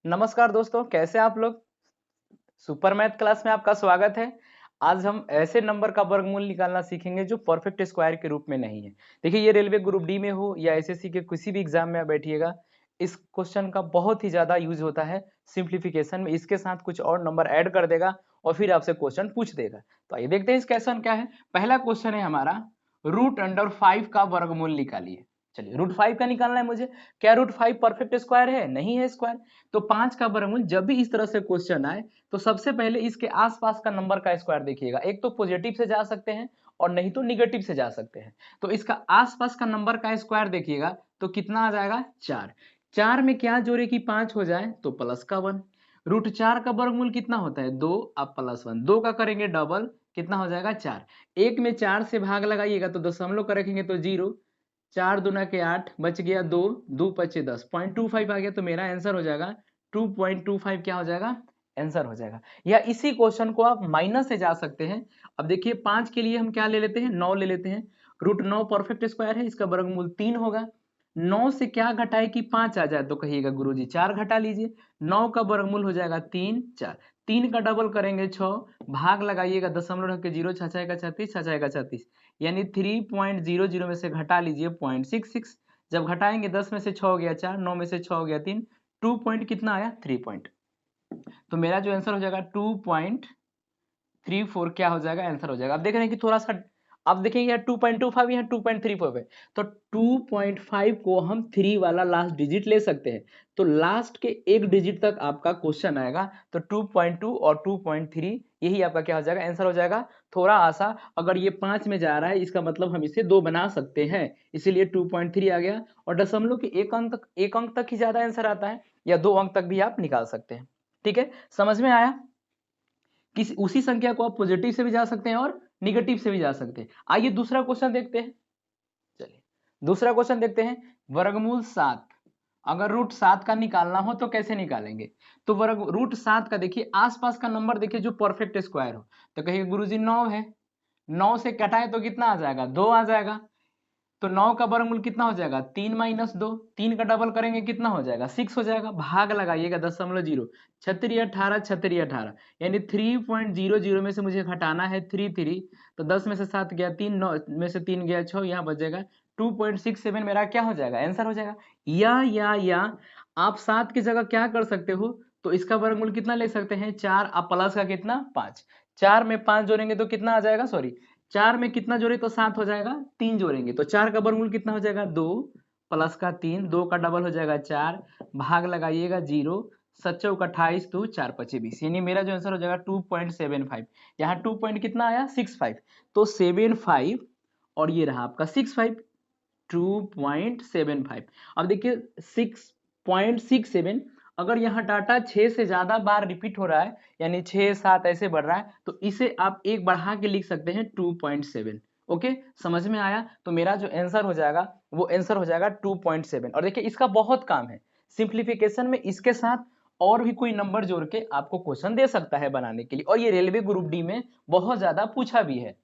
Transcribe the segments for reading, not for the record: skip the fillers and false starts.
नमस्कार दोस्तों, कैसे हैं आप लोग। सुपर मैथ क्लास में आपका स्वागत है। आज हम ऐसे नंबर का वर्गमूल निकालना सीखेंगे जो परफेक्ट स्क्वायर के रूप में नहीं है। देखिए, ये रेलवे ग्रुप डी में हो या एसएससी के किसी भी एग्जाम में आप बैठिएगा, इस क्वेश्चन का बहुत ही ज्यादा यूज होता है सिंप्लीफिकेशन में। इसके साथ कुछ और नंबर ऐड कर देगा और फिर आपसे क्वेश्चन पूछ देगा। तो आइए देखते हैं इस क्वेश्चन क्या है। पहला क्वेश्चन है हमारा, √5 का वर्गमूल निकालिए। चलिए, √5 का निकालना है मुझे। क्या √5 परफेक्ट स्क्वायर है? नहीं है स्क्वायर। तो 5 का वर्गमूल जब भी इस तरह से क्वेश्चन आए तो सबसे पहले इसके आसपास का नंबर का स्क्वायर देखिएगा। एक तो पॉजिटिव से जा सकते हैं और नहीं तो निगेटिव से जा सकते हैं। तो इसका आसपास का नंबर का स्क्वायर देखिएगा तो कितना आ जाएगा? 4। 4 में क्या जोड़े कि 5 हो जाए? तो प्लस का 1। √4 का वर्गमूल कितना होता है? 2। अब प्लस 1, 2 का करेंगे डबल, कितना हो जाएगा? 4। एक में 4 से भाग लगाइएगा तो दशमलव का रखेंगे तो 0। 4 दूना के 8, बच गया 2, 2 पचे 10, 0.25 आ गया। तो मेरा आंसर हो जाएगा 2.25। क्या हो जाएगा? आंसर हो जाएगा। या इसी क्वेश्चन को आप माइनस से जा सकते हैं। अब देखिए, 5 के लिए हम क्या ले लेते हैं? 9 ले लेते हैं। √9 परफेक्ट स्क्वायर है, इसका वर्गमूल 3 होगा। 9 से क्या घटाए कि 5 आ जाए? तो कहिएगा गुरुजी 4 घटा लीजिए। 9 का वर्गमूल हो जाएगा 3, 4। 3 का डबल करेंगे 6, भाग लगाइएगा दशमलव रख के 0, 6 का 36, 6 का 36, यानी 3.00 में से घटा लीजिए 0.66। जब घटाएंगे 10 में से 6 हो गया 4, 9 में से 6 हो गया 3, 2 पॉइंट कितना आया? 3 पॉइंट। तो मेरा जो आंसर हो जाएगा 2.34 क्या हो जाएगा? आंसर हो जाएगा। अब देख रहे हैं कि थोड़ा सा, अब देखेंगे यहाँ 2.25 यहाँ 2.34 है, तो 2.5 को हम 3 वाला लास्ट डिजिट ले सकते हैं। तो लास्ट के एक डिजिट तक आपका क्वेश्चन आएगा। तो 2.2 और 2.3 यही आपका क्या हो जाएगा? आंसर हो जाएगा। थोड़ा आसा, अगर ये 5 में जा रहा है इसका मतलब हम इसे 2 बना सकते हैं, इसीलिए 2.3 आ गया। और दशमलव के एक अंक तक ही ज्यादा आंसर आता है, या 2 अंक तक भी आप निकाल सकते हैं। ठीक है, समझ में आया? किसी उसी संख्या को आप पॉजिटिव से भी जा सकते हैं और निगेटिव से भी जा सकते हैं। आइए दूसरा क्वेश्चन देखते हैं। चलिए दूसरा क्वेश्चन देखते हैं। वर्गमूल 7, अगर √7 का निकालना हो तो कैसे निकालेंगे? तो वर्ग √7 का देखिए आसपास का नंबर देखिए जो परफेक्ट स्क्वायर हो। तो कहिए गुरुजी 9 है, 9 से कटाए तो कितना आ जाएगा? 2 आ जाएगा। तो 9 का वर्गमूल कितना हो जाएगा? 3 माइनस 2, 3 का डबल करेंगे कितना हो जाएगा? 6 हो जाएगा। भाग लगाइएगा दशमलव 0, 6 18, 6 18, यानी 3.00 में से मुझे घटाना है 3। तो 10 में से 7 गया 3, 9 में से 3 गया 6, यहाँ बचेगा 2.67। मेरा क्या हो जाएगा? आंसर हो जाएगा। या आप 7 की जगह क्या कर सकते हो? तो इसका वर्गमूल कितना ले सकते हैं? 4। आप प्लस का कितना? 5। 4 में 5 जोड़ेंगे तो कितना आ जाएगा? सॉरी, 4 में कितना जोड़े तो 7 हो जाएगा, 3 जोड़ेंगे तो 4 का वर्गमूल कितना हो जाएगा? 2 प्लस का 3, 2 का डबल हो जाएगा 4, भाग लगाइएगा 0, 7 चौक 28, 2 4 पचे 20, यानी मेरा जो आंसर हो जाएगा 2.75। यहाँ 2 पॉइंट कितना आया? 65। तो 75 और ये रहा आपका 65, 2.75। अब देखिए 6.67, अगर यहाँ डाटा 6 से ज्यादा बार रिपीट हो रहा है, यानी 6 7 ऐसे बढ़ रहा है, तो इसे आप एक बढ़ा के लिख सकते हैं 2.7। ओके, समझ में आया? तो मेरा जो आंसर हो जाएगा वो आंसर हो जाएगा 2.7। और देखिए इसका बहुत काम है सिंप्लीफिकेशन में, इसके साथ और भी कोई नंबर जोड़ के आपको क्वेश्चन दे सकता है बनाने के लिए, और ये रेलवे ग्रुप डी में बहुत ज्यादा पूछा भी है।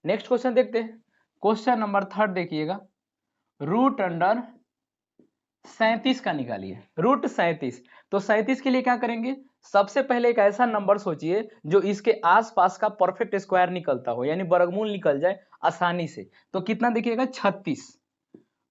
नेक्स्ट क्वेश्चन देखते हैं। क्वेश्चन नंबर 3 देखिएगा। √37 का निकालिए। √37, तो 37 के लिए क्या करेंगे? सबसे पहले एक ऐसा नंबर सोचिए जो इसके आसपास का परफेक्ट स्क्वायर निकलता हो, यानी वर्गमूल निकल जाए आसानी से। तो कितना देखिएगा? 36।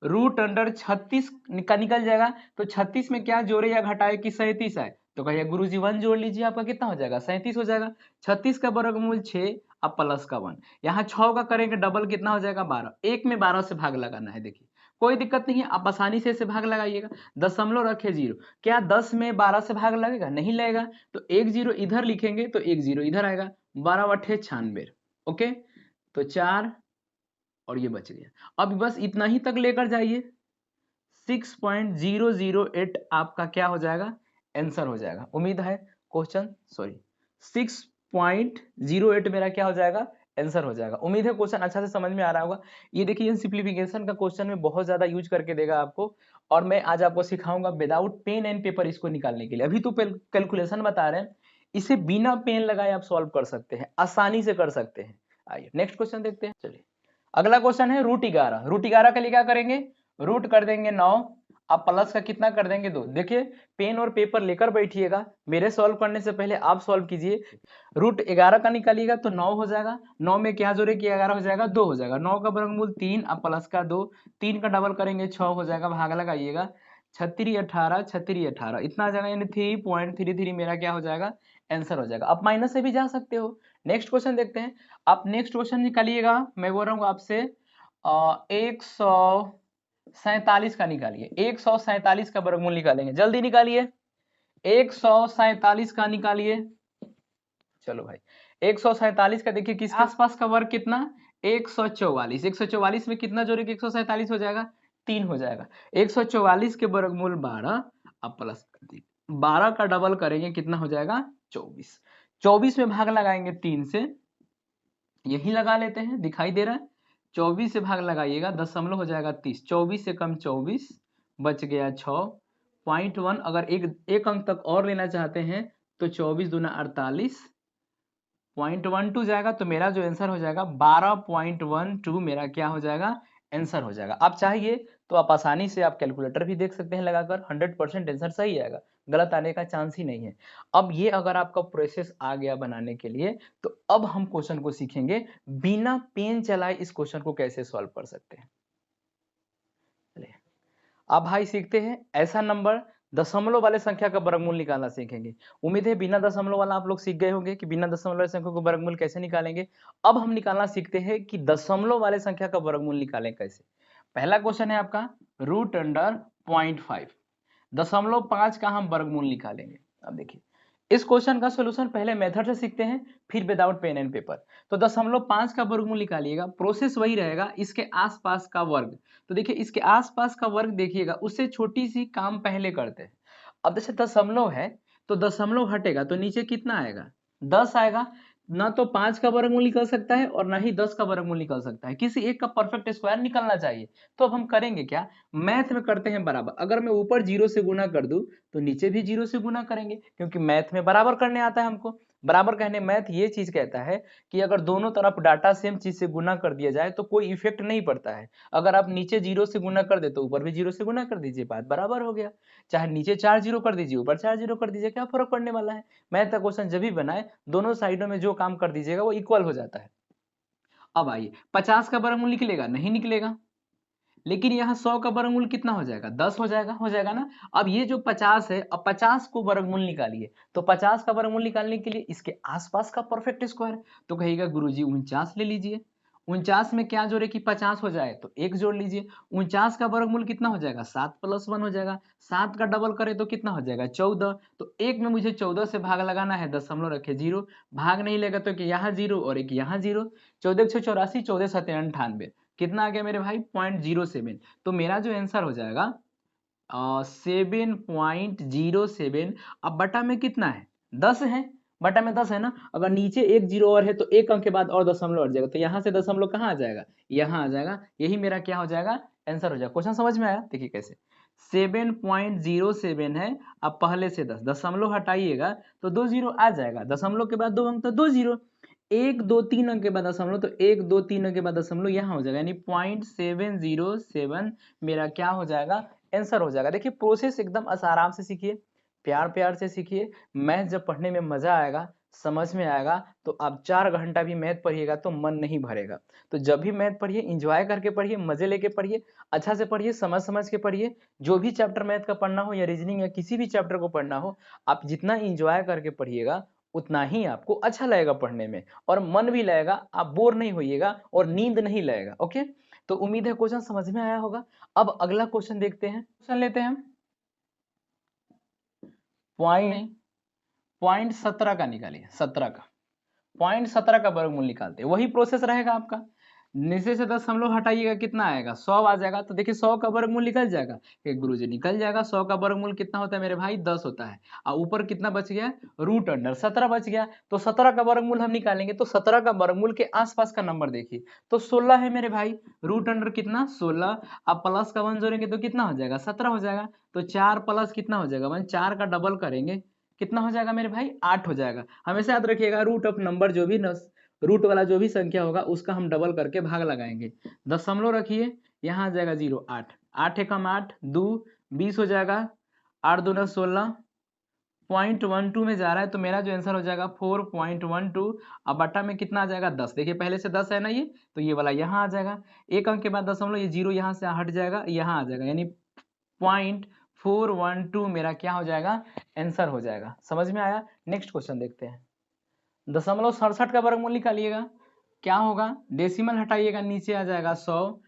√36 का निकल जाएगा। तो 36 में क्या जोड़े या घटाए कि 37 आए? तो कहिए गुरुजी 1 जोड़ लीजिए, आपका कितना हो जाएगा? 37 हो जाएगा। 36 का वर्गमूल 6, अब प्लस का 1, यहाँ 6 का करेंगे डबल, कितना हो जाएगा? 12। एक में 12 से भाग लगाना है। देखिए कोई दिक्कत नहीं है, आप आसानी से इसे भाग लगाइएगा। दशमलव रखे 0, क्या 10 में 12 से भाग लगेगा? नहीं लगेगा। तो एक 0 इधर लिखेंगे तो एक 0 इधर आएगा, 12 × 8 = 96। ओके, तो 4 और ये बच गया। अब बस इतना ही तक लेकर जाइए, 6.008 आपका क्या हो जाएगा? आंसर हो जाएगा। उम्मीद है क्वेश्चन, सॉरी, 6.08 मेरा क्या हो जाएगा? आंसर हो जाएगा। उम्मीद है क्वेश्चन अच्छा से समझ में आ रहा होगा। ये देखिए सिंप्लीफिकेशन का क्वेश्चन में बहुत ज्यादा यूज करके देगा आपको, और मैं आज आपको सिखाऊंगा विदाउट पेन एंड पेपर इसको निकालने के लिए। अभी तो कैलकुलेशन बता रहे हैं, इसे बिना पेन लगाए आप सॉल्व कर सकते हैं, आसानी से कर सकते हैं। आइए नेक्स्ट क्वेश्चन देखते हैं। चलिए अगला क्वेश्चन है √11। √11 के लिए क्या करेंगे? रूट कर देंगे 9, आप प्लस का कितना कर देंगे 2। देखिए पेन और पेपर लेकर बैठिएगा, मेरे सॉल्व करने से पहले आप सॉल्व कीजिए। रूट 11 का निकालिएगा तो 9 हो जाएगा, 9 में क्या जोड़े कि 11 हो जाएगा, 2 हो जाएगा, 9 का वर्गमूल 3, अब प्लस का 2, 3 का डबल करेंगे 6 हो जाएगा, भाग लगाइएगा, 36 18 36 18 इतना आ जाएगा, यानी 3.33 मेरा क्या हो जाएगा, आंसर हो जाएगा। आप माइनस से भी जा सकते हो। नेक्स्ट क्वेश्चन देखते हैं। आप नेक्स्ट क्वेश्चन निकालिएगा, मैं बोल रहा हूँ आपसे 147 का निकालिए, 147 का वर्गमूल निकालेंगे, जल्दी निकालिए, 147 का निकालिए। चलो भाई 147 का देखिए किस आसपास का वर्ग कितना, 144, 144 में कितना जोड़ेंगे 147 हो जाएगा, 3 हो जाएगा, 144 के वर्गमूल 12, अब प्लस 12 का डबल करेंगे कितना हो जाएगा 24, 24 में भाग लगाएंगे 3 से, यही लगा लेते हैं, दिखाई दे रहा है, 24 से भाग लगाइएगा, दशमलव हो जाएगा 30, 24 से कम 24, बच गया 6.1, अगर एक अंक तक और लेना चाहते हैं तो 24 दूना 48.12 जाएगा, तो मेरा जो आंसर हो जाएगा 12.12 मेरा क्या हो जाएगा, आंसर हो जाएगा। आप चाहिए तो आप आसानी से आप कैलकुलेटर भी देख सकते हैं लगाकर, 100% आंसर सही आएगा, गलत आने का चांस ही नहीं है। अब ये अगर आपका प्रोसेस आ गया बनाने के लिए, तो अब हम क्वेश्चन को सीखेंगे बिना पेन चलाए इस क्वेश्चन को कैसे सॉल्व कर सकते हैं। चलिए अब भाई सीखते हैं ऐसा नंबर दशमलव वाले संख्या का वर्गमूल निकालना सीखेंगे। उम्मीद है बिना दशमलव वाला आप लोग सीख गए होंगे कि बिना दशमलव वाले संख्या को वर्गमूल कैसे निकालेंगे। अब हम निकालना सीखते हैं कि दशमलव वाले संख्या का वर्गमूल निकालें कैसे। पहला क्वेश्चन है आपका √0.5, 0.5 का हम वर्गमूल निकालेंगे। अब देखिए इस क्वेश्चन का सॉल्यूशन पहले मेथड से सीखते हैं, फिर विदाउट पेन एंड पेपर। तो 0.5 का वर्गमूल निकालिएगा, प्रोसेस वही रहेगा, इसके आसपास का वर्ग। तो देखिए इसके आसपास का वर्ग देखिएगा, उससे छोटी सी काम पहले करते हैं। अब जैसे दशमलव है तो दशमलव हटेगा तो नीचे कितना आएगा, 10 आएगा। ना तो 5 का वर्गमूल निकल सकता है और ना ही 10 का वर्गमूल निकल सकता है, किसी एक का परफेक्ट स्क्वायर निकलना चाहिए। तो अब हम करेंगे क्या, मैथ में करते हैं बराबर। अगर मैं ऊपर 0 से गुना कर दूं तो नीचे भी 0 से गुना करेंगे, क्योंकि मैथ में बराबर करने आता है हमको। बराबर कहने मैथ ये चीज कहता है कि अगर दोनों तरफ डाटा सेम चीज से गुना कर दिया जाए तो कोई इफेक्ट नहीं पड़ता है। अगर आप नीचे 0 से गुना कर दे तो ऊपर भी 0 से गुना कर दीजिए, बात बराबर हो गया। चाहे नीचे 4 0 कर दीजिए, ऊपर 4 0 कर दीजिए, क्या फर्क पड़ने वाला है। मैथ का क्वेश्चन जब भी बनाए दोनों साइडों में जो काम कर दीजिएगा वो इक्वल हो जाता है। अब आइए 50 का वर्गमूल निकलेगा, नहीं निकलेगा। लेकिन यहाँ 100 का वर्गमूल कितना हो जाएगा, 10 हो जाएगा ना। अब ये जो 50 है, अब 50 को वर्गमूल निकालिए, तो 50 का वर्गमूल निकालने के लिए इसके आसपास का परफेक्ट स्क्वायर। तो कहेगा गुरुजी 49 ले लीजिए, 49 में क्या जोड़े कि 50 हो जाए, तो 1 जोड़ लीजिए। 49 का वर्गमूल कितना हो जाएगा, 7 + 1 हो जाएगा, 7 का डबल करे तो कितना हो जाएगा 14। तो एक में मुझे 14 से भाग लगाना है, दशमलव रखे 0, भाग नहीं लेगा तो कि यहाँ 0 और एक यहाँ 0, 14 × 6 = 84, 14 × 7 = 98, कितना आ गया मेरे भाई 0.07। तो मेरा जो आंसर हो जाएगा 7.07। अब बटा में कितना है, 10 है, बटा में 10 है ना। अगर नीचे एक 0 और है तो एक अंक के बाद और दशमलव हट जाएगा, तो यहाँ से दशमलव कहाँ आ जाएगा, यहाँ आ जाएगा। यही मेरा क्या हो जाएगा, आंसर हो जाएगा। क्वेश्चन समझ में आया, देखिए कैसे 7.07 है। अब पहले से 10 दशमलव हटाइएगा तो 2 0 आ जाएगा, दशमलव के बाद 2 अंक तो 2 0, 1 2 3 अंक के बाद दशमलव, तो 1 2 3 अंक के बाद दशमलव यहाँ हो जाएगा, यानी 0.707 मेरा क्या हो जाएगा, आंसर हो जाएगा। देखिए प्रोसेस एकदम आराम से सीखिए, प्यार प्यार से सीखिए। मैथ जब पढ़ने में मजा आएगा, समझ में आएगा, तो आप 4 घंटा भी मैथ पढ़िएगा तो मन नहीं भरेगा। तो जब भी मैथ पढ़िए इंजॉय करके पढ़िए, मजे लेके पढ़िए, अच्छा से पढ़िए, समझ समझ के पढ़िए। जो भी चैप्टर मैथ का पढ़ना हो या रीजनिंग या किसी भी चैप्टर को पढ़ना हो, आप जितना इंजॉय करके पढ़िएगा उतना ही आपको अच्छा लगेगा पढ़ने में, और मन भी लगेगा, आप बोर नहीं होइएगा और नींद नहीं लगेगा। ओके, तो उम्मीद है क्वेश्चन समझ में आया होगा। अब अगला क्वेश्चन देखते हैं, क्वेश्चन लेते हैं हम पॉइंट 17 का निकालिए, 17 का, 0.17 का वर्गमूल निकालते हैं, वही प्रोसेस रहेगा आपका। नीचे से दशमलव हटाइएगा कितना आएगा, 100 आ जाएगा। तो देखिए 100 का वर्गमूल निकल जाएगा, गुरुजी निकल जाएगा। 100 का वर्गमूल कितना होता है मेरे भाई, 10 होता है। और ऊपर कितना बच गया, √17 बच गया। तो 17 का वर्गमूल हम निकालेंगे, तो 17 का वर्गमूल के आसपास का नंबर देखिए, तो 16 है मेरे भाई, √ कितना 16। अब प्लस का 1 जोड़ेंगे तो कितना हो जाएगा, 17 हो जाएगा। तो 4 + कितना हो जाएगा 1, 4 का डबल करेंगे कितना हो जाएगा मेरे भाई, 8 हो जाएगा। हमेशा याद रखिएगा रूट ऑफ नंबर जो भी रूट वाला जो भी संख्या होगा उसका हम डबल करके भाग लगाएंगे। दशमलव रखिए, यहाँ आ जाएगा 0, 8, 8 × 8 2, 20 हो जाएगा, 8 दूना 16, 0.12 में जा रहा है, तो मेरा जो आंसर हो जाएगा 4.12। अब बट्टा में कितना आ जाएगा 10, देखिए पहले से 10 है ना ये, तो ये वाला यहाँ आ जाएगा, एक अंक के बाद दशमलव, ये जीरो यहाँ से हट जाएगा, यहाँ आ जाएगा, यानी 0.412 मेरा क्या हो जाएगा, आंसर हो जाएगा। समझ में आया? नेक्स्ट क्वेश्चन देखते हैं। 0.67 का वर्गमूल निकालिएगा, क्या होगा, डेसिमल हटाइएगा, नीचे आ जाएगा 100,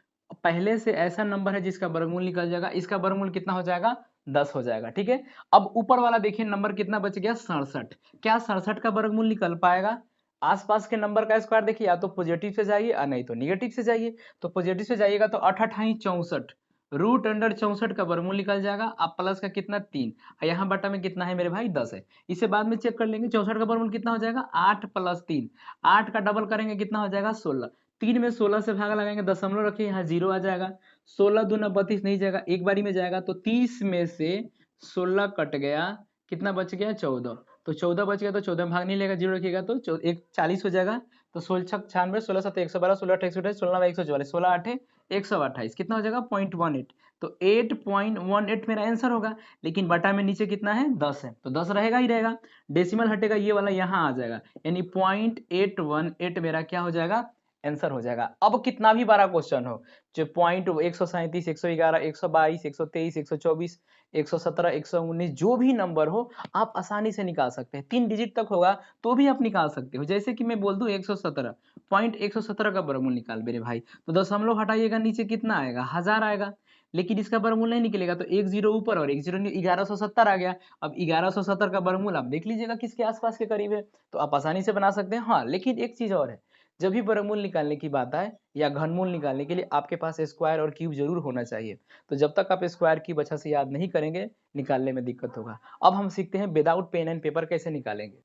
पहले से ऐसा नंबर है जिसका वर्गमूल निकल जाएगा, इसका वर्गमूल कितना हो जाएगा, 10 हो जाएगा। ठीक है, अब ऊपर वाला देखिए नंबर कितना बच गया, 67, क्या 67 का वर्गमूल निकल पाएगा? आसपास के नंबर का स्क्वायर देखिए, या तो पॉजिटिव से जाइए और नहीं तो निगेटिव से जाइए, तो पॉजिटिव से जाइएगा तो 8 8 64, रूट अंडर 64 का वर्गमूल निकल जाएगा, आप प्लस का कितना 3, यहाँ बटा में कितना है मेरे भाई 10 है, इसे बाद में चेक कर लेंगे, 64 का वर्गमूल कितना हो जाएगा 8 + 3, 8 का डबल करेंगे कितना हो जाएगा 16, 3 में 16 से भाग लगाएंगे, दशमलव रखिए यहाँ 0 आ जाएगा, 16 दूना 32 नहीं जाएगा, एक बारी में जाएगा, तो 30 में से 16 कट गया, कितना बच गया 14, तो 14 बच गया, तो 14 में भाग नहीं लेगा, 0 रखिएगा तो 40 हो जाएगा, तो 16 छक 96, 16 7 112, 16 8 128, 16 9 144, 16 8 128, कितना हो जाएगा 0.18, तो 8.18 मेरा आंसर होगा, लेकिन बटा में नीचे कितना है 10 है, तो 10 रहेगा ही रहेगा, डेसिमल हटेगा, ये वाला यहाँ आ जाएगा, यानी 0.818 मेरा क्या हो जाएगा, आंसर हो जाएगा। अब कितना भी बड़ा क्वेश्चन हो, जो 137, 111, 122, 123, 124, 117, 119 जो भी नंबर हो आप आसानी से निकाल सकते हैं, 3 डिजिट तक होगा तो भी आप निकाल सकते हो। जैसे कि मैं बोल दूं 117, 117 का वर्गमूल निकाल मेरे भाई, तो दशमलव हटाइएगा, नीचे कितना आएगा 1000 आएगा, लेकिन इसका वर्गमूल नहीं निकलेगा, तो एक जीरो ऊपर और एक जीरो, 1170 आ गया। अब 1170 का वर्गमूल आप देख लीजिएगा किसके आसपास के करीब है, तो आप आसानी से बना सकते हैं। हाँ, लेकिन एक चीज और है, जब भी वर्गमूल निकालने की बात आए या घनमूल निकालने के लिए आपके पास स्क्वायर और क्यूब जरूर होना चाहिए, तो जब तक आप स्क्वायर क्यूब अच्छा से याद नहीं करेंगे निकालने में दिक्कत होगा। अब हम सीखते हैं विदाउट पेन एंड पेपर कैसे निकालेंगे।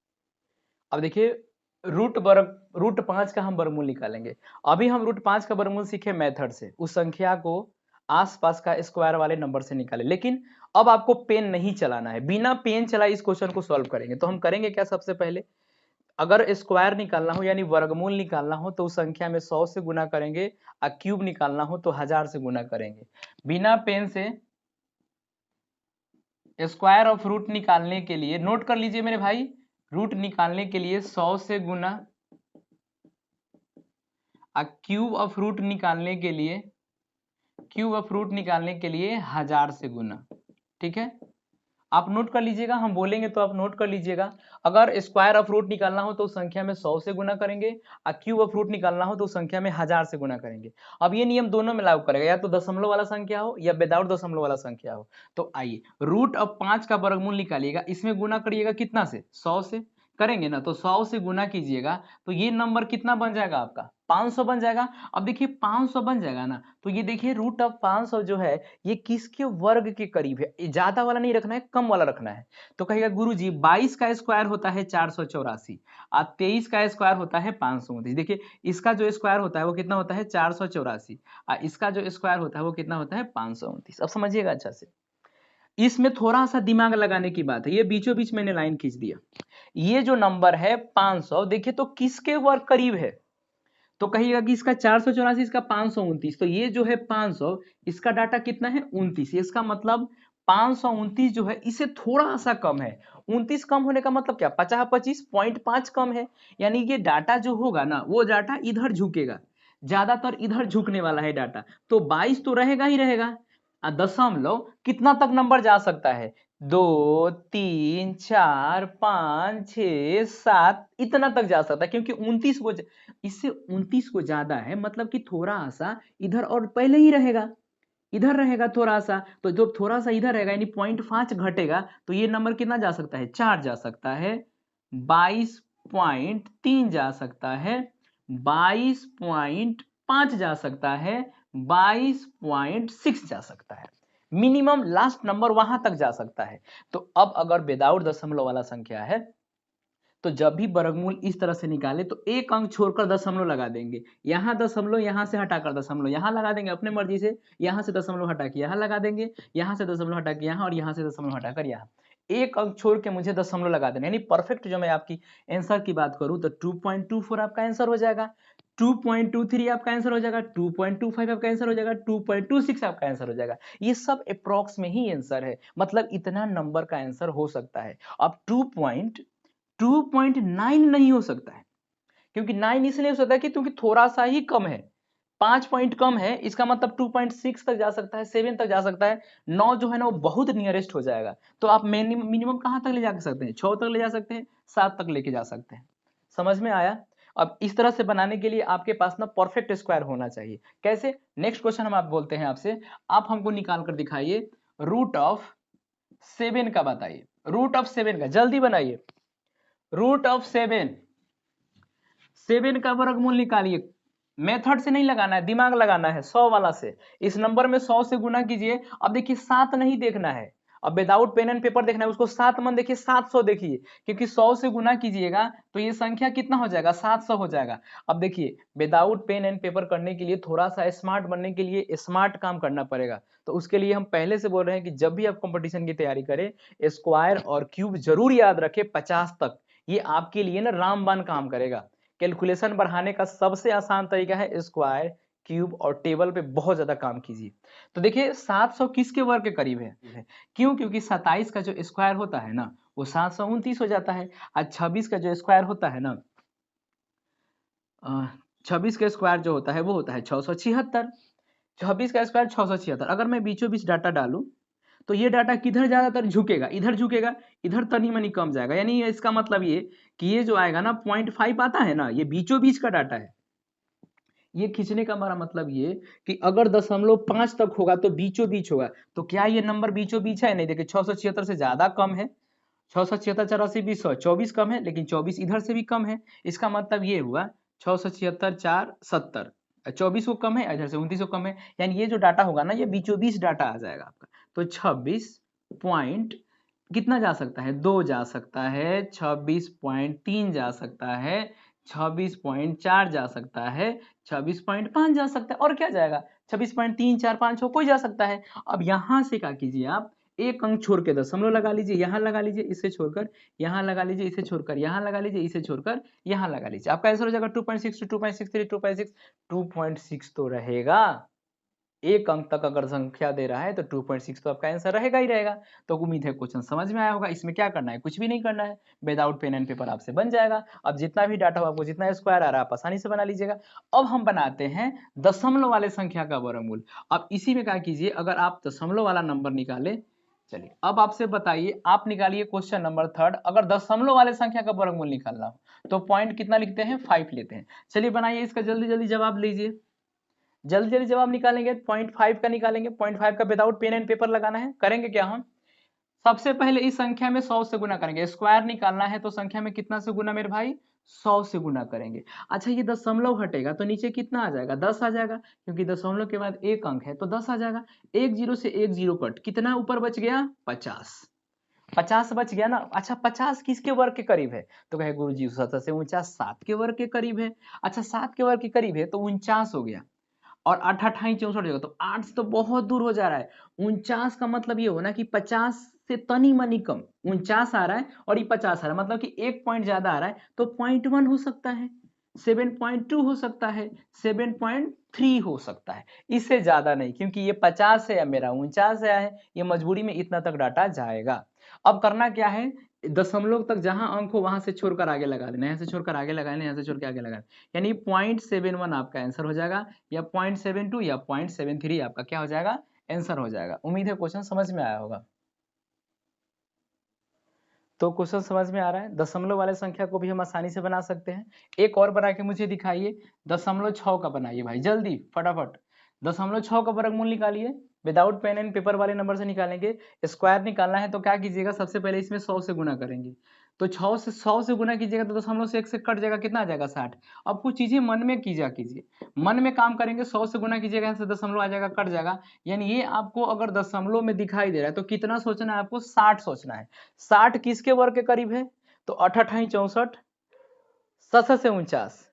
अब देखिए रूट 5 का हम वर्गमूल निकालेंगे। अभी हम रूट 5 का वर्गमूल सीखे मेथड से, उस संख्या को आसपास का स्क्वायर वाले नंबर से निकाले, लेकिन अब आपको पेन नहीं चलाना है, बिना पेन चलाए इस क्वेश्चन को सॉल्व करेंगे। तो हम करेंगे क्या, सबसे पहले अगर स्क्वायर निकालना हो यानी वर्गमूल निकालना हो तो उस संख्या में 100 से गुना करेंगे, और क्यूब निकालना हो तो 1000 से गुना करेंगे। बिना पेन से स्क्वायर ऑफ रूट निकालने के लिए नोट कर लीजिए मेरे भाई, रूट निकालने के लिए 100 से गुना, और क्यूब ऑफ रूट निकालने के लिए 1000 से गुना। ठीक है, आप नोट कर लीजिएगा, हम बोलेंगे तो आप नोट कर लीजिएगा। अगर स्क्वायर ऑफ रूट निकालना हो तो उस संख्या में 100 से गुना करेंगे, और क्यूब ऑफ रूट निकालना हो तो उस संख्या में 1000 से गुना करेंगे। अब ये नियम दोनों में लागू करेगा, या तो दशमलव वाला संख्या हो या विदाउट दशमलव वाला संख्या हो। तो आइए रूट ऑफ 5 का वर्गमूल निकालिएगा, इसमें गुना करिएगा कितना से, 100 से करेंगे ना, तो 100 से गुना कीजिएगा, तो ये नंबर कितना बन जाएगा आपका 500 बन जाएगा। अब देखिए 500 बन जाएगा ना, तो ये देखिए रूट ऑफ 500 जो है ये किसके वर्ग के करीब है, ज्यादा वाला नहीं रखना है, कम वाला रखना है। तो कहेगा गुरुजी 22 का स्क्वायर होता है 484, और 23 का स्क्वायर होता है 529। देखिए इसका जो स्क्वायर होता है वो कितना होता है 484, और इसका जो स्क्वायर होता है वो कितना होता है 529। अब समझिएगा अच्छा से, इसमें थोड़ा सा दिमाग लगाने की बात है, ये बीचों बीच मैंने लाइन खींच दिया। ये जो नंबर है 500, देखिए तो किसके वर्ग करीब है, तो कहिएगा कि इसका 484, इसका 529, तो ये जो है 500, इसका डाटा कितना है 29, इसका मतलब 529 जो है इसे थोड़ा सा कम है। 29 कम होने का मतलब क्या, 50 25.5 कम है, यानी ये डाटा जो होगा ना वो डाटा इधर झुकेगा, ज्यादातर इधर झुकने वाला है डाटा, तो 22 तो रहेगा ही रहेगा। दशमलव कितना तक नंबर जा सकता है, 2 3 4 5 6 7 इतना तक जा सकता है, क्योंकि 29 को इससे 29 को ज्यादा है, मतलब कि थोड़ा सा इधर और पहले ही रहेगा, इधर रहेगा थोड़ा सा, तो जो थोड़ा सा इधर रहेगा यानी 0.5 घटेगा, तो ये नंबर कितना जा सकता है 4 जा सकता है, 22.3 जा सकता है, 22.5 जा सकता है, 22.6 जा सकता है, मिनिमम लास्ट नंबर वहां तक जा सकता है। तो अब अगर विदाउट दशमलव वाला संख्या है तो जब भी वर्गमूल इस तरह से निकाले तो एक अंक छोड़कर दशमलव लगा देंगे, यहाँ दशमलव यहाँ से हटाकर दशमलव यहाँ लगा देंगे अपने मर्जी से, यहाँ से दशमलव हटा के यहाँ लगा देंगे, यहाँ से दशमलव हटा के यहाँ, और यहाँ से दशमलव हटाकर यहाँ, एक अंक छोड़ के मुझे दशमलव लगा देना, यानी परफेक्ट जो मैं आपकी आंसर की बात करूं तो 2.24 आपका आंसर हो जाएगा। 2.23 आपका आंसर हो जाएगा, 2.25 आपका आंसर हो जाएगा, 2.26 आपका आंसर हो जाएगा। ये सब अप्रॉक्स में ही आंसर है, मतलब इतना नंबर का आंसर हो सकता है। अब 2.9 नहीं हो सकता है, क्योंकि 9 इसलिए हो सकता है कि क्योंकि थोड़ा सा ही कम है, 5 पॉइंट कम है, इसका मतलब 2.6 तक जा सकता है, 7 तक जा सकता है। 9 जो है ना वो बहुत नियरेस्ट हो जाएगा, तो आप मिनिमम कहां तक ले जा सकते हैं, 6 तक ले जा सकते हैं, 7 तक लेके जा सकते हैं। समझ में आया। अब इस तरह से बनाने के लिए आपके पास ना परफेक्ट स्क्वायर होना चाहिए। कैसे, नेक्स्ट क्वेश्चन हम आप बोलते हैं आपसे, आप हमको निकाल कर दिखाइए रूट ऑफ 7 का, बताइए रूट ऑफ 7 का, जल्दी बनाइए। रूट ऑफ 7 का वर्गमूल निकालिए। मेथड से नहीं लगाना है, दिमाग लगाना है, 100 वाला से। इस नंबर में 100 से गुना कीजिए। अब देखिए 7 नहीं देखना है, अब विदाउट पेन एंड पेपर देखना है, उसको 7 मन देखिए, 700 देखिए, क्योंकि 100 से गुना कीजिएगा तो ये संख्या कितना हो जाएगा, 700 हो जाएगा। अब देखिए विदाउट पेन एंड पेपर करने के लिए, थोड़ा सा स्मार्ट बनने के लिए स्मार्ट काम करना पड़ेगा। तो उसके लिए हम पहले से बोल रहे हैं कि जब भी आप कंपटीशन की तैयारी करें, स्क्वायर और क्यूब जरूर याद रखें 50 तक। ये आपके लिए ना रामबाण काम करेगा। कैलकुलेशन बढ़ाने का सबसे आसान तरीका है स्क्वायर, क्यूब और टेबल पे बहुत ज्यादा काम कीजिए। तो देखिए 700 किसके वर्ग के करीब है, क्यों, क्योंकि 27 का जो स्क्वायर होता है ना वो 729 हो जाता है। आज 26 का जो स्क्वायर होता है ना, 26 का स्क्वायर जो होता है वो होता है 676। 26 का स्क्वायर 676। अगर मैं बीचों बीच डाटा डालूं तो ये डाटा किधर ज्यादातर झुकेगा, इधर झुकेगा, इधर तनी मनी कम जाएगा। यानी इसका मतलब ये कि ये जो आएगा ना 0.5 आता है ना, ये बीचों बीच का डाटा है। ये खींचने का हमारा मतलब ये कि अगर 0.5 तक होगा तो बीचों बीच होगा। तो क्या ये नंबर बीचों बीच है, नहीं। देखिए 676 से ज्यादा कम है, 676 84 20 24 कम है, लेकिन 24 इधर से भी कम है। इसका मतलब ये हुआ 676 4 70, 24 को कम है, इधर से 29 को कम है। यानी ये जो डाटा होगा ना ये बीचों बीच डाटा आ जाएगा आपका। तो 26 पॉइंट कितना जा सकता है, 2 जा सकता है, 26.3 जा सकता है, 26.4 जा सकता है, 26.5 जा सकता है, और क्या जाएगा, 26.3 4 5 हो कोई जा सकता है। अब यहां से क्या कीजिए आप, एक अंक छोड़ के दशमलव लगा लीजिए, यहां लगा लीजिए, इसे छोड़कर यहां लगा लीजिए, इसे छोड़कर यहां लगा लीजिए, इसे छोड़कर यहां लगा लीजिए। आपका आंसर हो जाएगा 2.6 2.63 2.6 2.6 तो रहेगा। एक अंक तक अगर संख्या दे रहा है तो 2.6 तो आपका आंसर रहेगा ही रहेगा। तो उम्मीद है क्वेश्चन समझ में आया होगा। इसमें क्या करना है, कुछ भी नहीं करना है, विदाउट पेन एंड पेपर आपसे बन जाएगा। अब जितना भी डाटा हो, आपको जितना स्क्वायर आ रहा है आप आसानी से बना लीजिएगा। अब हम बनाते हैं दशमलव वाले संख्या का वर्गमूल। अब इसी में क्या कीजिए, अगर आप दशमलव वाला नंबर निकाले, चलिए अब आपसे बताइए, आप निकालिए क्वेश्चन नंबर 3। अगर दशमलव वाले संख्या का वर्गमूल निकालना हो तो पॉइंट कितना लिखते हैं, 5 लेते हैं। चलिए बनाइए, इसका जल्दी जल्दी जवाब लीजिए, जल्दी जल्दी जवाब निकालेंगे। 0.5 का निकालेंगे, 0.5 का विदाउट पेन एंड पेपर लगाना है। करेंगे क्या हम, सबसे पहले इस संख्या में 100 से गुना करेंगे। स्क्वायर निकालना है तो संख्या में कितना से गुना मेरे भाई, 100 से गुना करेंगे। अच्छा ये दशमलव हटेगा तो नीचे कितना आ जाएगा, 10 आ जाएगा, क्योंकि दशमलव के बाद एक अंक है तो 10 आ जाएगा। एक जीरो से एक जीरो कट, कितना ऊपर बच गया, 50। 50 बच गया ना। अच्छा 50 किसके वर्ग के करीब है, तो कहे गुरुजी 70 से ऊंचा 7 के वर्ग के करीब है। अच्छा 7 के वर्ग के करीब है तो 49 हो गया, और 8 अट्ठाई 64 जगह, तो 8 से तो बहुत दूर हो जा रहा है। 49 का मतलब ये हो ना कि 50 से तनी मनी कम, 49 आ रहा है और ये 50 आ रहा है, मतलब कि एक पॉइंट ज्यादा आ रहा है। तो 0.1 हो सकता है, 7.2 हो सकता है, 7.3 हो सकता है, इससे ज्यादा नहीं, क्योंकि ये 50 है या मेरा 49 आया है, ये मजबूरी में इतना तक डाटा जाएगा। अब करना क्या है, दशमलव तक जहां अंक हो वहां से छोड़कर आगे लगा लेना, यहाँ से छोड़कर आगे लगा लेना, यहाँ से छोड़ के आगे लगा लेना, यानी 0.71 आपका आंसर हो जाएगा, या 0.72 या 0.73 आपका क्या हो जाएगा, आंसर हो जाएगा। उम्मीद है क्वेश्चन समझ में आया होगा। तो क्वेश्चन समझ में आ रहा है, दशमलव वाले संख्या को भी हम आसानी से बना सकते हैं। एक और बना के मुझे दिखाइए, 0.6 का बनाइए भाई, जल्दी फटाफट। 0.6 का वर्गमूल निकालिए, विदाउट पेन एंड पेपर वाले नंबर से निकालेंगे। स्क्वायर निकालना है तो क्या कीजिएगा, सबसे पहले इसमें 100 से गुना करेंगे, तो 100 से गुना कीजिएगा तो दशमलव से 1 से कट जाएगा, कितना आ जाएगा, 60। अब कुछ चीजें मन में कीजिए, मन में काम करेंगे, 100 से गुना कीजिएगा, यहाँ से दशमलव आ जाएगा, कट जाएगा। यानी ये आपको अगर दशमलव में दिखाई दे रहा है तो कितना सोचना है आपको, 60 सोचना है। 60 किसके वर्ग के करीब है, तो 8 अट्ठाई 64, 7 से 49,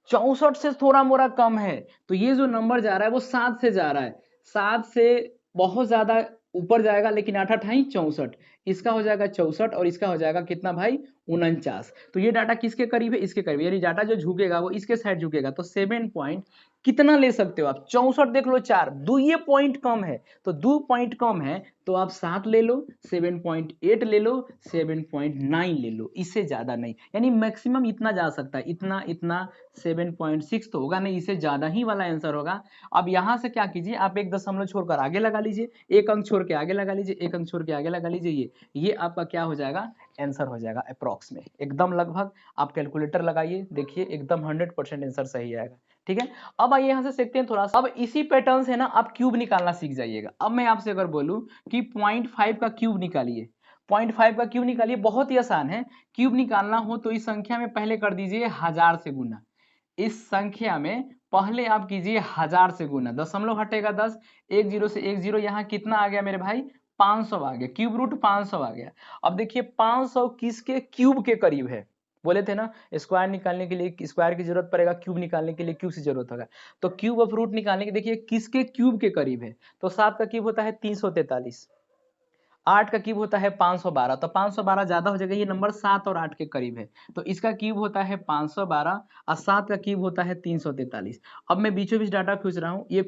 64 से थोड़ा मोड़ा कम है। तो ये जो नंबर जा रहा है वो 7 से जा रहा है, 7 से बहुत ज्यादा ऊपर जाएगा, लेकिन 8 अठाई 64, इसका हो जाएगा 64 और इसका हो जाएगा कितना भाई 49। तो ये डाटा किसके करीब है, इसके करीब, यानी डाटा जो झुकेगा वो इसके साइड झुकेगा। तो 7 पॉइंट कितना ले सकते हो आप, 64 देख लो 4, 2 ये पॉइंट कम है, तो 2 पॉइंट कम है तो आप 7 ले लो, 7.8 ले लो, 7.9 ले लो, इससे ज्यादा नहीं, यानी मैक्सिमम इतना जा सकता है, इतना इतना 7.6 तो होगा नहीं, इससे ज्यादा ही वाला आंसर होगा। अब यहां से क्या कीजिए, आप एक दशमलव छोड़कर आगे लगा लीजिए, एक अंक छोड़ के आगे लगा लीजिए, एक अंक छोड़ के आगे लगा लीजिए, ये आपका क्या हो जाएगा, आंसर हो जाएगा अप्रॉक्स में, एकदम लगभग। आप कैलकुलेटर लगाइए, देखिए एकदम 100% आंसर सही आएगा। ठीक है, अब आइए यहां से सीखते हैं थोड़ा सा। अब इसी पैटर्न से ना आप क्यूब निकालना सीख जाइएगा। अब मैं आपसे अगर बोलूं कि 0.5 का क्यूब निकालिए, 0.5 का क्यूब निकालिए, बहुत ही आसान है। क्यूब निकालना हो तो इस संख्या में पहले कर दीजिए 1000 से गुना, इस संख्या में पहले आप कीजिए 1000 से गुना, दशमलव हटेगा 10, 1 0 से 1 0, यहाँ कितना आ गया मेरे भाई 500 आ गया, क्यूब रूट 500 आ गया। अब देखिए 500 किसके क्यूब के करीब है, बोले थे ना स्क्वायर निकालने के लिए स्क्वायर की जरूरत पड़ेगा, क्यूब निकालने के लिए क्यूब से जरूरत होगा, तो क्यूब ऑफ रूट निकालने के देखिए किसके क्यूब के करीब है, तो 7 का क्यूब होता है 343, 8 का क्यूब होता है 512, तो 512 ज्यादा हो जाएगा, ये नंबर 7 और 8 के करीब है, तो इसका क्यूब होता है 512 और 7 का क्यूब होता है 343। अब मैं बीचों बीच डाटा खींच रहा हूँ, ये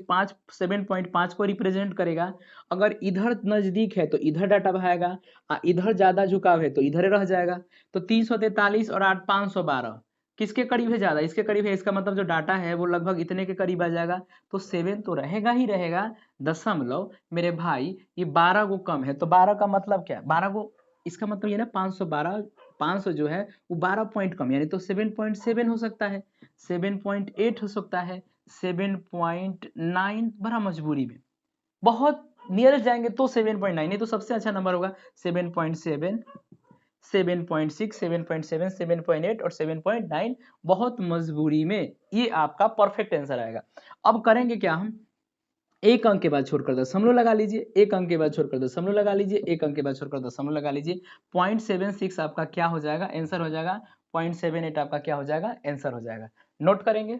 7.5 को रिप्रेजेंट करेगा, अगर इधर नजदीक है तो इधर डाटा बहाएगा, इधर ज्यादा झुकाव है तो इधर रह जाएगा। तो 343 और 8 512 किसके करीब है, ज्यादा इसके करीब है, इसका मतलब जो डाटा है वो लगभग इतने के करीब आ जाएगा, तो 7 तो रहेगा ही रहेगा। दशमलव मेरे भाई ये 12 को कम है, तो 12 का मतलब क्या है, 12 को, इसका मतलब ये ना 512, 500 जो है वो 12 पॉइंट कम, यानी तो 7.7 हो सकता है, 7.8 हो सकता है, 7.9, बड़ा मजबूरी में, बहुत नियर जाएंगे तो 7.9, नहीं तो सबसे अच्छा नंबर होगा 7.7, 7.6, 7.7, 7.8 और 7.9, बहुत मजबूरी में ये आपका परफेक्ट आंसर आएगा। अब करेंगे क्या हम, एक अंक के बाद छोड़कर दशमलव लगा लीजिए, एक अंक के बाद छोड़कर दशमलव लगा लीजिए, एक अंक के बाद छोड़कर दशमलव लगा लीजिए, 0.76 आपका क्या हो जाएगा, आंसर हो जाएगा, 0.78 आपका क्या हो जाएगा, आंसर हो जाएगा। नोट करेंगे।